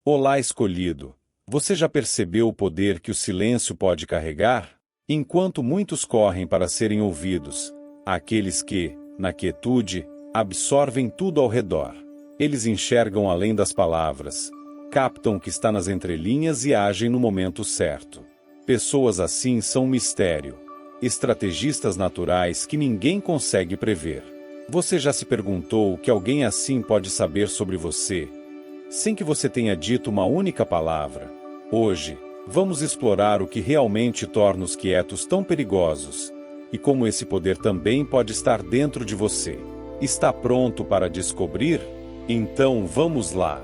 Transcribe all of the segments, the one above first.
Olá, escolhido. Você já percebeu o poder que o silêncio pode carregar? Enquanto muitos correm para serem ouvidos, há aqueles que, na quietude, absorvem tudo ao redor. Eles enxergam além das palavras, captam o que está nas entrelinhas e agem no momento certo. Pessoas assim são um mistério, estrategistas naturais que ninguém consegue prever. Você já se perguntou o que alguém assim pode saber sobre você, sem que você tenha dito uma única palavra? Hoje, vamos explorar o que realmente torna os quietos tão perigosos, e como esse poder também pode estar dentro de você. Está pronto para descobrir? Então vamos lá!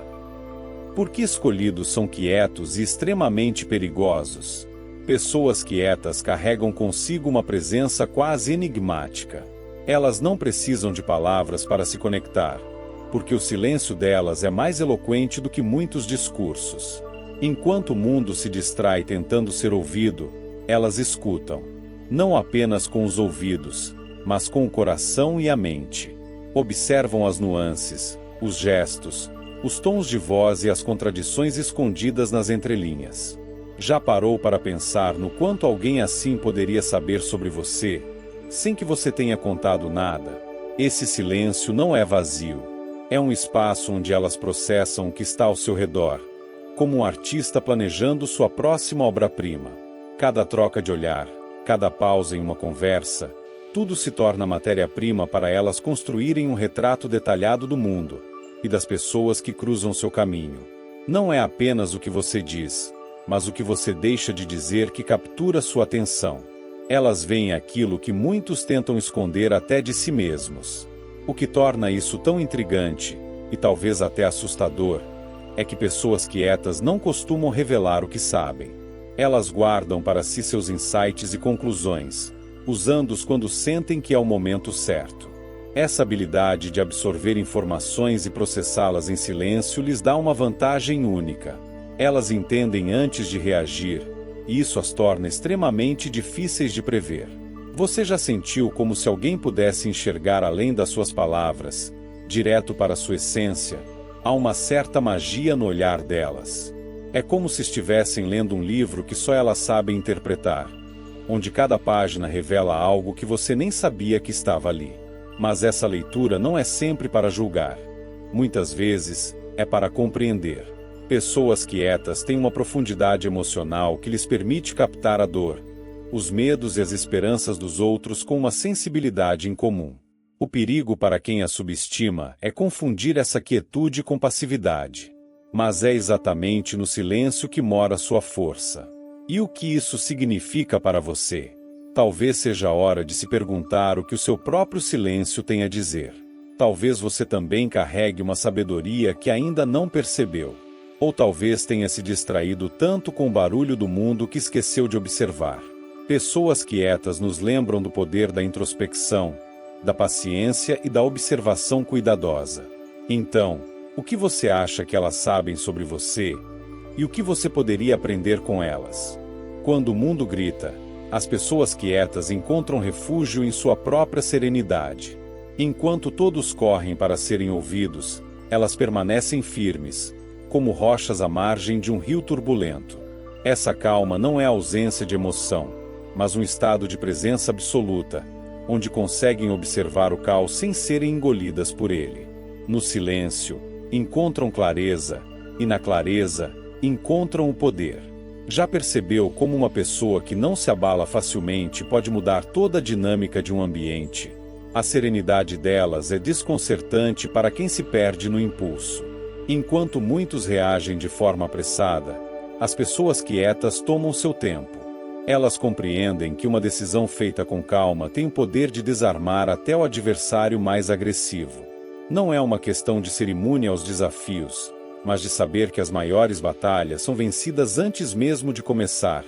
Por que escolhidos são quietos e extremamente perigosos? Pessoas quietas carregam consigo uma presença quase enigmática. Elas não precisam de palavras para se conectar, porque o silêncio delas é mais eloquente do que muitos discursos. Enquanto o mundo se distrai tentando ser ouvido, elas escutam, não apenas com os ouvidos, mas com o coração e a mente. Observam as nuances, os gestos, os tons de voz e as contradições escondidas nas entrelinhas. Já parou para pensar no quanto alguém assim poderia saber sobre você, sem que você tenha contado nada? Esse silêncio não é vazio. É um espaço onde elas processam o que está ao seu redor, como um artista planejando sua próxima obra-prima. Cada troca de olhar, cada pausa em uma conversa, tudo se torna matéria-prima para elas construírem um retrato detalhado do mundo e das pessoas que cruzam seu caminho. Não é apenas o que você diz, mas o que você deixa de dizer que captura sua atenção. Elas veem aquilo que muitos tentam esconder até de si mesmos. O que torna isso tão intrigante, e talvez até assustador, é que pessoas quietas não costumam revelar o que sabem. Elas guardam para si seus insights e conclusões, usando-os quando sentem que é o momento certo. Essa habilidade de absorver informações e processá-las em silêncio lhes dá uma vantagem única. Elas entendem antes de reagir, e isso as torna extremamente difíceis de prever. Você já sentiu como se alguém pudesse enxergar além das suas palavras, direto para sua essência? Há uma certa magia no olhar delas. É como se estivessem lendo um livro que só elas sabem interpretar, onde cada página revela algo que você nem sabia que estava ali. Mas essa leitura não é sempre para julgar. Muitas vezes, é para compreender. Pessoas quietas têm uma profundidade emocional que lhes permite captar a dor, os medos e as esperanças dos outros com uma sensibilidade incomum. O perigo para quem a subestima é confundir essa quietude com passividade. Mas é exatamente no silêncio que mora sua força. E o que isso significa para você? Talvez seja a hora de se perguntar o que o seu próprio silêncio tem a dizer. Talvez você também carregue uma sabedoria que ainda não percebeu. Ou talvez tenha se distraído tanto com o barulho do mundo que esqueceu de observar. Pessoas quietas nos lembram do poder da introspecção, da paciência e da observação cuidadosa. Então, o que você acha que elas sabem sobre você? E o que você poderia aprender com elas? Quando o mundo grita, as pessoas quietas encontram refúgio em sua própria serenidade. Enquanto todos correm para serem ouvidos, elas permanecem firmes, como rochas à margem de um rio turbulento. Essa calma não é ausência de emoção, mas um estado de presença absoluta, onde conseguem observar o caos sem serem engolidas por ele. No silêncio, encontram clareza, e na clareza, encontram o poder. Já percebeu como uma pessoa que não se abala facilmente pode mudar toda a dinâmica de um ambiente? A serenidade delas é desconcertante para quem se perde no impulso. Enquanto muitos reagem de forma apressada, as pessoas quietas tomam seu tempo. Elas compreendem que uma decisão feita com calma tem o poder de desarmar até o adversário mais agressivo. Não é uma questão de ser imune aos desafios, mas de saber que as maiores batalhas são vencidas antes mesmo de começar,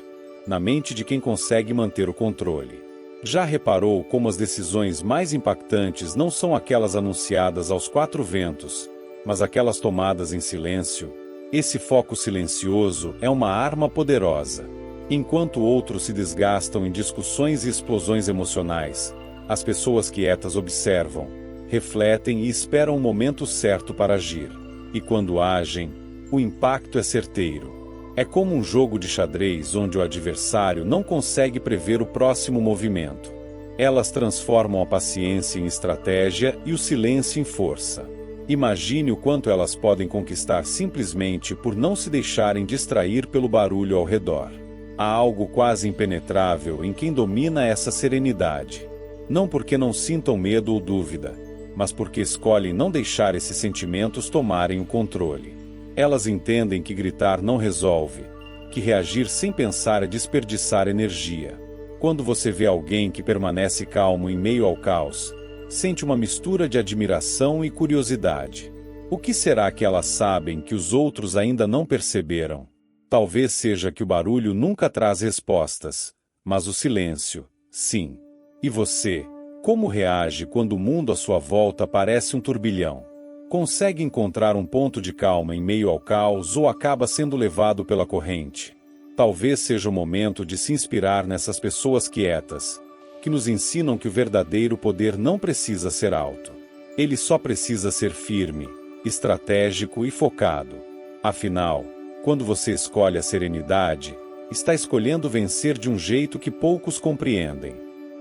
na mente de quem consegue manter o controle. Já reparou como as decisões mais impactantes não são aquelas anunciadas aos quatro ventos, mas aquelas tomadas em silêncio? Esse foco silencioso é uma arma poderosa. Enquanto outros se desgastam em discussões e explosões emocionais, as pessoas quietas observam, refletem e esperam o momento certo para agir. E quando agem, o impacto é certeiro. É como um jogo de xadrez onde o adversário não consegue prever o próximo movimento. Elas transformam a paciência em estratégia e o silêncio em força. Imagine o quanto elas podem conquistar simplesmente por não se deixarem distrair pelo barulho ao redor. Há algo quase impenetrável em quem domina essa serenidade. Não porque não sintam medo ou dúvida, mas porque escolhem não deixar esses sentimentos tomarem o controle. Elas entendem que gritar não resolve, que reagir sem pensar é desperdiçar energia. Quando você vê alguém que permanece calmo em meio ao caos, sente uma mistura de admiração e curiosidade. O que será que elas sabem que os outros ainda não perceberam? Talvez seja que o barulho nunca traz respostas, mas o silêncio, sim. E você, como reage quando o mundo à sua volta parece um turbilhão? Consegue encontrar um ponto de calma em meio ao caos ou acaba sendo levado pela corrente? Talvez seja o momento de se inspirar nessas pessoas quietas, que nos ensinam que o verdadeiro poder não precisa ser alto. Ele só precisa ser firme, estratégico e focado. Afinal, quando você escolhe a serenidade, está escolhendo vencer de um jeito que poucos compreendem.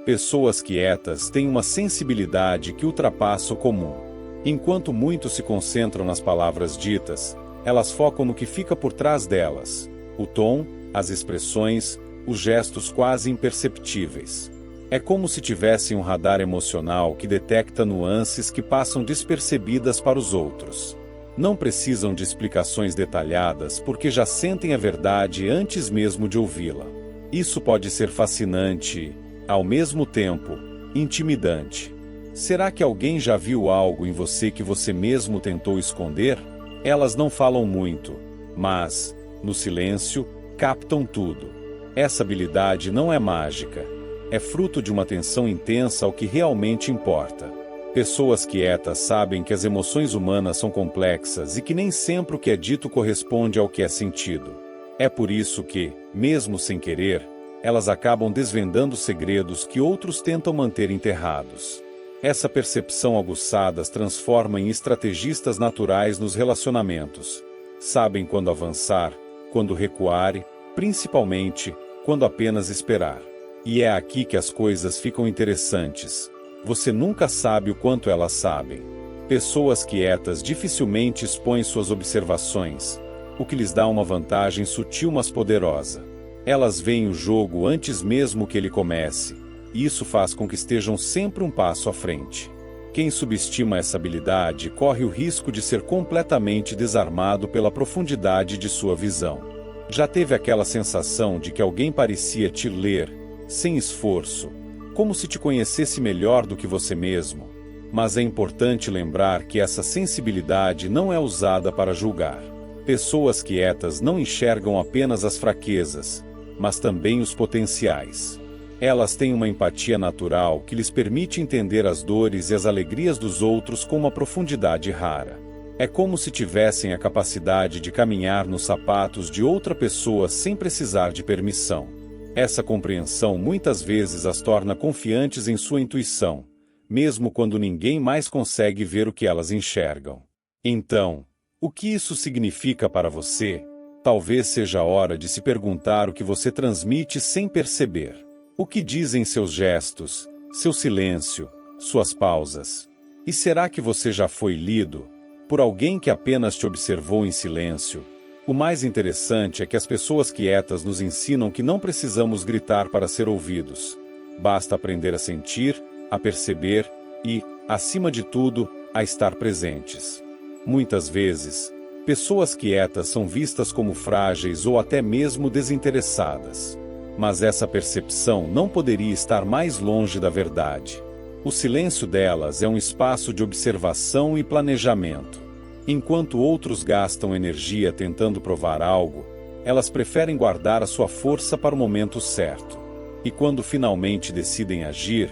Pessoas quietas têm uma sensibilidade que ultrapassa o comum. Enquanto muitos se concentram nas palavras ditas, elas focam no que fica por trás delas: o tom, as expressões, os gestos quase imperceptíveis. É como se tivessem um radar emocional que detecta nuances que passam despercebidas para os outros. Não precisam de explicações detalhadas porque já sentem a verdade antes mesmo de ouvi-la. Isso pode ser fascinante, ao mesmo tempo, intimidante. Será que alguém já viu algo em você que você mesmo tentou esconder? Elas não falam muito, mas, no silêncio, captam tudo. Essa habilidade não é mágica. É fruto de uma atenção intensa ao que realmente importa. Pessoas quietas sabem que as emoções humanas são complexas e que nem sempre o que é dito corresponde ao que é sentido. É por isso que, mesmo sem querer, elas acabam desvendando segredos que outros tentam manter enterrados. Essa percepção aguçada as transforma em estrategistas naturais nos relacionamentos. Sabem quando avançar, quando recuar e, principalmente, quando apenas esperar. E é aqui que as coisas ficam interessantes. Você nunca sabe o quanto elas sabem. Pessoas quietas dificilmente expõem suas observações, o que lhes dá uma vantagem sutil mas poderosa. Elas veem o jogo antes mesmo que ele comece. E isso faz com que estejam sempre um passo à frente. Quem subestima essa habilidade corre o risco de ser completamente desarmado pela profundidade de sua visão. Já teve aquela sensação de que alguém parecia te ler, sem esforço, como se te conhecesse melhor do que você mesmo? Mas é importante lembrar que essa sensibilidade não é usada para julgar. Pessoas quietas não enxergam apenas as fraquezas, mas também os potenciais. Elas têm uma empatia natural que lhes permite entender as dores e as alegrias dos outros com uma profundidade rara. É como se tivessem a capacidade de caminhar nos sapatos de outra pessoa sem precisar de permissão. Essa compreensão muitas vezes as torna confiantes em sua intuição, mesmo quando ninguém mais consegue ver o que elas enxergam. Então, o que isso significa para você? Talvez seja a hora de se perguntar o que você transmite sem perceber. O que dizem seus gestos, seu silêncio, suas pausas? E será que você já foi lido por alguém que apenas te observou em silêncio? O mais interessante é que as pessoas quietas nos ensinam que não precisamos gritar para ser ouvidos. Basta aprender a sentir, a perceber e, acima de tudo, a estar presentes. Muitas vezes, pessoas quietas são vistas como frágeis ou até mesmo desinteressadas. Mas essa percepção não poderia estar mais longe da verdade. O silêncio delas é um espaço de observação e planejamento. Enquanto outros gastam energia tentando provar algo, elas preferem guardar a sua força para o momento certo. E quando finalmente decidem agir,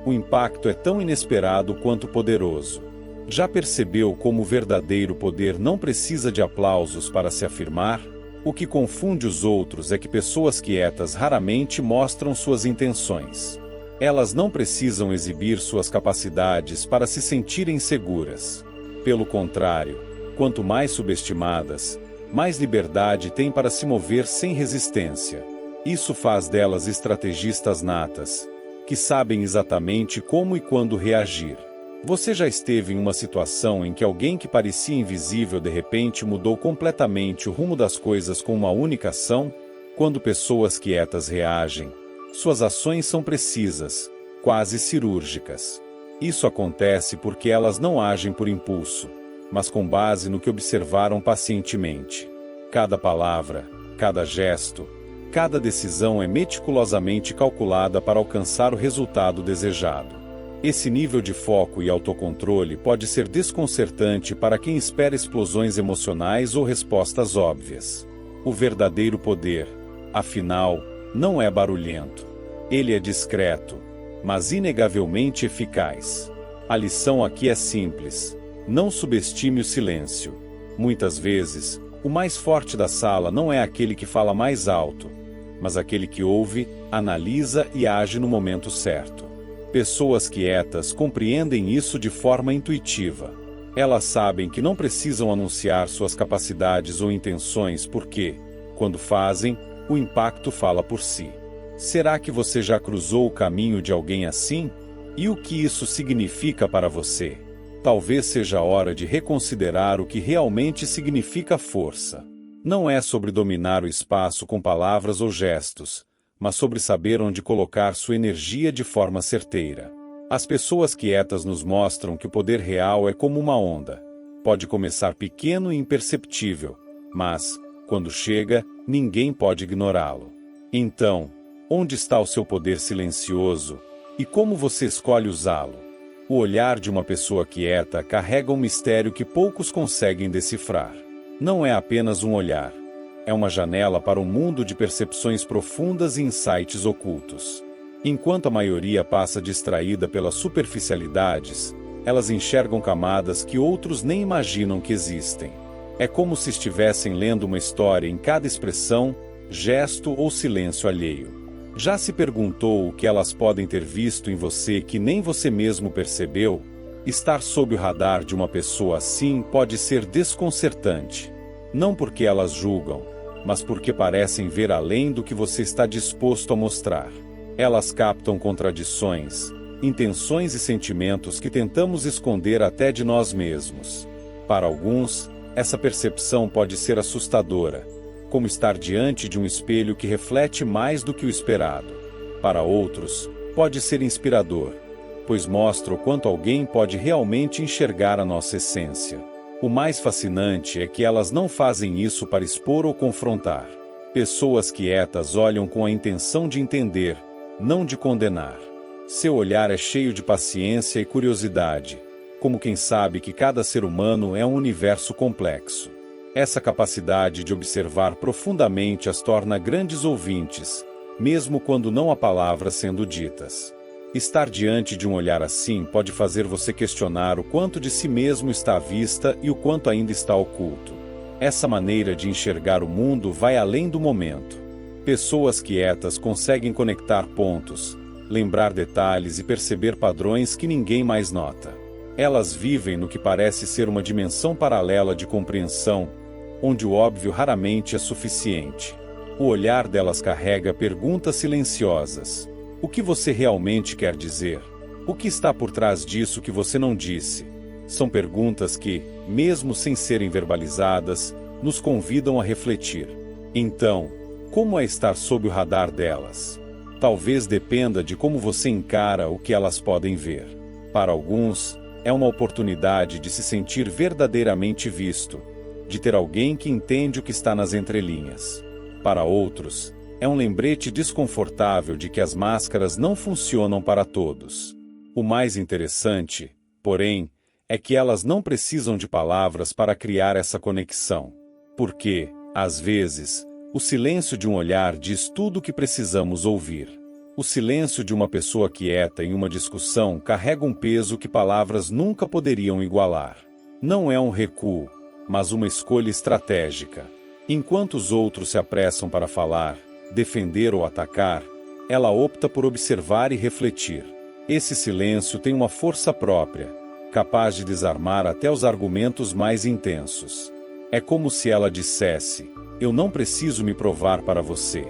o impacto é tão inesperado quanto poderoso. Já percebeu como o verdadeiro poder não precisa de aplausos para se afirmar? O que confunde os outros é que pessoas quietas raramente mostram suas intenções. Elas não precisam exibir suas capacidades para se sentirem seguras. Pelo contrário, quanto mais subestimadas, mais liberdade têm para se mover sem resistência. Isso faz delas estrategistas natas, que sabem exatamente como e quando reagir. Você já esteve em uma situação em que alguém que parecia invisível de repente mudou completamente o rumo das coisas com uma única ação? Quando pessoas quietas reagem, suas ações são precisas, quase cirúrgicas. Isso acontece porque elas não agem por impulso, mas com base no que observaram pacientemente. Cada palavra, cada gesto, cada decisão é meticulosamente calculada para alcançar o resultado desejado. Esse nível de foco e autocontrole pode ser desconcertante para quem espera explosões emocionais ou respostas óbvias. O verdadeiro poder, afinal, não é barulhento. Ele é discreto, mas inegavelmente eficaz. A lição aqui é simples: não subestime o silêncio. Muitas vezes, o mais forte da sala não é aquele que fala mais alto, mas aquele que ouve, analisa e age no momento certo. Pessoas quietas compreendem isso de forma intuitiva. Elas sabem que não precisam anunciar suas capacidades ou intenções porque, quando fazem, o impacto fala por si. Será que você já cruzou o caminho de alguém assim? E o que isso significa para você? Talvez seja a hora de reconsiderar o que realmente significa força. Não é sobre dominar o espaço com palavras ou gestos, mas sobre saber onde colocar sua energia de forma certeira. As pessoas quietas nos mostram que o poder real é como uma onda. Pode começar pequeno e imperceptível, mas, quando chega, ninguém pode ignorá-lo. Então, onde está o seu poder silencioso? E como você escolhe usá-lo? O olhar de uma pessoa quieta carrega um mistério que poucos conseguem decifrar. Não é apenas um olhar. É uma janela para um mundo de percepções profundas e insights ocultos. Enquanto a maioria passa distraída pelas superficialidades, elas enxergam camadas que outros nem imaginam que existem. É como se estivessem lendo uma história em cada expressão, gesto ou silêncio alheio. Já se perguntou o que elas podem ter visto em você que nem você mesmo percebeu? Estar sob o radar de uma pessoa assim pode ser desconcertante. Não porque elas julgam, mas porque parecem ver além do que você está disposto a mostrar. Elas captam contradições, intenções e sentimentos que tentamos esconder até de nós mesmos. Para alguns, essa percepção pode ser assustadora, como estar diante de um espelho que reflete mais do que o esperado. Para outros, pode ser inspirador, pois mostra o quanto alguém pode realmente enxergar a nossa essência. O mais fascinante é que elas não fazem isso para expor ou confrontar. Pessoas quietas olham com a intenção de entender, não de condenar. Seu olhar é cheio de paciência e curiosidade, como quem sabe que cada ser humano é um universo complexo. Essa capacidade de observar profundamente as torna grandes ouvintes, mesmo quando não há palavras sendo ditas. Estar diante de um olhar assim pode fazer você questionar o quanto de si mesmo está à vista e o quanto ainda está oculto. Essa maneira de enxergar o mundo vai além do momento. Pessoas quietas conseguem conectar pontos, lembrar detalhes e perceber padrões que ninguém mais nota. Elas vivem no que parece ser uma dimensão paralela de compreensão, onde o óbvio raramente é suficiente. O olhar delas carrega perguntas silenciosas. O que você realmente quer dizer? O que está por trás disso que você não disse? São perguntas que, mesmo sem serem verbalizadas, nos convidam a refletir. Então, como é estar sob o radar delas? Talvez dependa de como você encara o que elas podem ver. Para alguns, é uma oportunidade de se sentir verdadeiramente visto, de ter alguém que entende o que está nas entrelinhas. Para outros, é um lembrete desconfortável de que as máscaras não funcionam para todos. O mais interessante, porém, é que elas não precisam de palavras para criar essa conexão. Porque, às vezes, o silêncio de um olhar diz tudo o que precisamos ouvir. O silêncio de uma pessoa quieta em uma discussão carrega um peso que palavras nunca poderiam igualar. Não é um recuo, mas uma escolha estratégica. Enquanto os outros se apressam para falar, defender ou atacar, ela opta por observar e refletir. Esse silêncio tem uma força própria, capaz de desarmar até os argumentos mais intensos. É como se ela dissesse: eu não preciso me provar para você.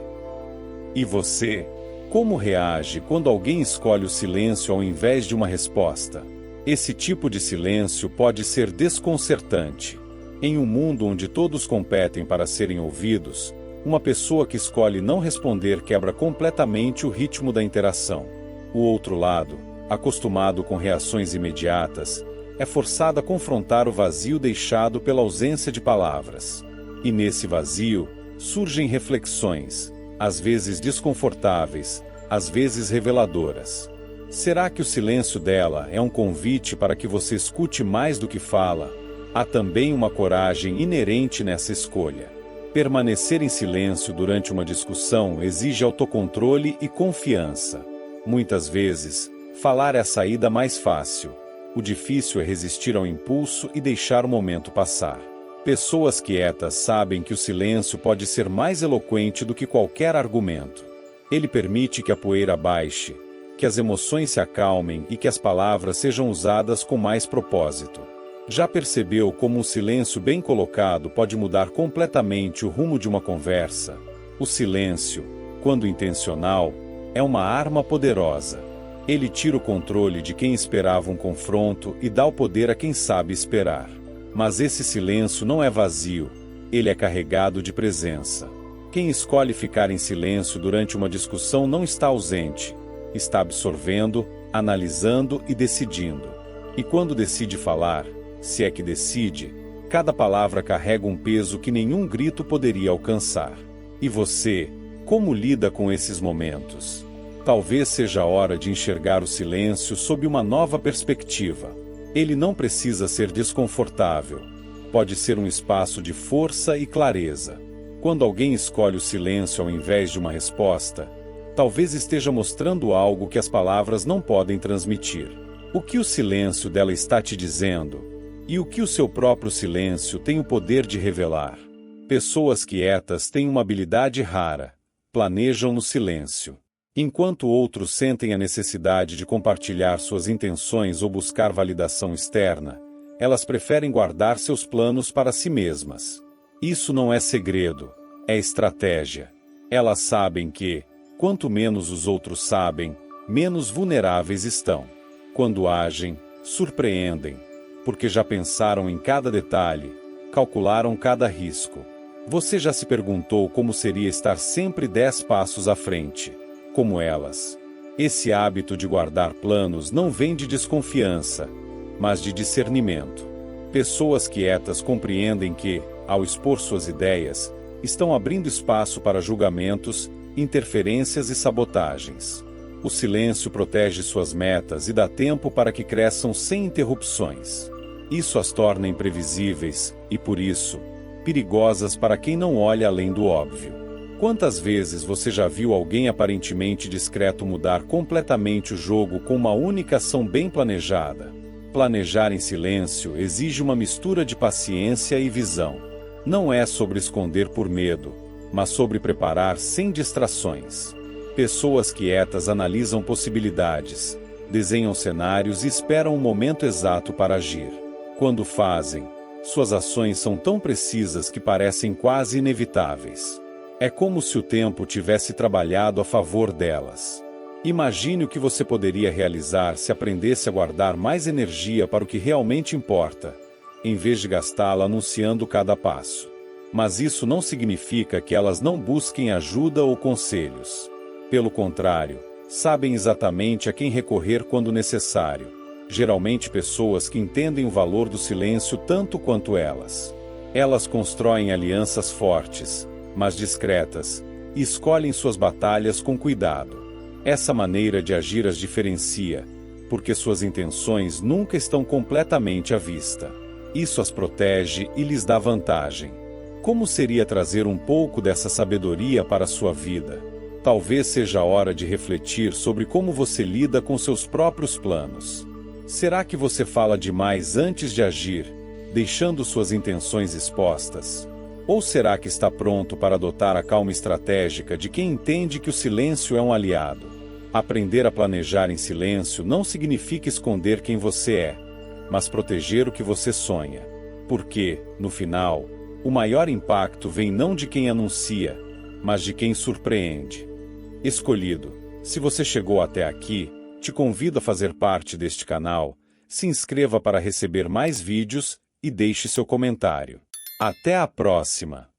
E você? Como reage quando alguém escolhe o silêncio ao invés de uma resposta? Esse tipo de silêncio pode ser desconcertante. Em um mundo onde todos competem para serem ouvidos, uma pessoa que escolhe não responder quebra completamente o ritmo da interação. O outro lado, acostumado com reações imediatas, é forçado a confrontar o vazio deixado pela ausência de palavras. E nesse vazio, surgem reflexões, às vezes desconfortáveis, às vezes reveladoras. Será que o silêncio dela é um convite para que você escute mais do que fala? Há também uma coragem inerente nessa escolha. Permanecer em silêncio durante uma discussão exige autocontrole e confiança. Muitas vezes, falar é a saída mais fácil. O difícil é resistir ao impulso e deixar o momento passar. Pessoas quietas sabem que o silêncio pode ser mais eloquente do que qualquer argumento. Ele permite que a poeira baixe, que as emoções se acalmem e que as palavras sejam usadas com mais propósito. Já percebeu como um silêncio bem colocado pode mudar completamente o rumo de uma conversa? O silêncio, quando intencional, é uma arma poderosa. Ele tira o controle de quem esperava um confronto e dá o poder a quem sabe esperar. Mas esse silêncio não é vazio, ele é carregado de presença. Quem escolhe ficar em silêncio durante uma discussão não está ausente, está absorvendo, analisando e decidindo. E quando decide falar, se é que decide, cada palavra carrega um peso que nenhum grito poderia alcançar. E você, como lida com esses momentos? Talvez seja a hora de enxergar o silêncio sob uma nova perspectiva. Ele não precisa ser desconfortável. Pode ser um espaço de força e clareza. Quando alguém escolhe o silêncio ao invés de uma resposta, talvez esteja mostrando algo que as palavras não podem transmitir. O que o silêncio dela está te dizendo? E o que o seu próprio silêncio tem o poder de revelar? Pessoas quietas têm uma habilidade rara: planejam no silêncio. Enquanto outros sentem a necessidade de compartilhar suas intenções ou buscar validação externa, elas preferem guardar seus planos para si mesmas. Isso não é segredo, é estratégia. Elas sabem que, quanto menos os outros sabem, menos vulneráveis estão. Quando agem, surpreendem, porque já pensaram em cada detalhe, calcularam cada risco. Você já se perguntou como seria estar sempre 10 passos à frente, como elas? Esse hábito de guardar planos não vem de desconfiança, mas de discernimento. Pessoas quietas compreendem que, ao expor suas ideias, estão abrindo espaço para julgamentos, interferências e sabotagens. O silêncio protege suas metas e dá tempo para que cresçam sem interrupções. Isso as torna imprevisíveis e, por isso, perigosas para quem não olha além do óbvio. Quantas vezes você já viu alguém aparentemente discreto mudar completamente o jogo com uma única ação bem planejada? Planejar em silêncio exige uma mistura de paciência e visão. Não é sobre esconder por medo, mas sobre preparar sem distrações. Pessoas quietas analisam possibilidades, desenham cenários e esperam o momento exato para agir. Quando fazem, suas ações são tão precisas que parecem quase inevitáveis. É como se o tempo tivesse trabalhado a favor delas. Imagine o que você poderia realizar se aprendesse a guardar mais energia para o que realmente importa, em vez de gastá-la anunciando cada passo. Mas isso não significa que elas não busquem ajuda ou conselhos. Pelo contrário, sabem exatamente a quem recorrer quando necessário. Geralmente pessoas que entendem o valor do silêncio tanto quanto elas. Elas constroem alianças fortes, mas discretas, e escolhem suas batalhas com cuidado. Essa maneira de agir as diferencia, porque suas intenções nunca estão completamente à vista. Isso as protege e lhes dá vantagem. Como seria trazer um pouco dessa sabedoria para a sua vida? Talvez seja a hora de refletir sobre como você lida com seus próprios planos. Será que você fala demais antes de agir, deixando suas intenções expostas? Ou será que está pronto para adotar a calma estratégica de quem entende que o silêncio é um aliado? Aprender a planejar em silêncio não significa esconder quem você é, mas proteger o que você sonha. Porque, no final, O maior impacto vem não de quem anuncia, mas de quem surpreende. Escolhido, se você chegou até aqui, te convido a fazer parte deste canal, se inscreva para receber mais vídeos e deixe seu comentário. Até a próxima!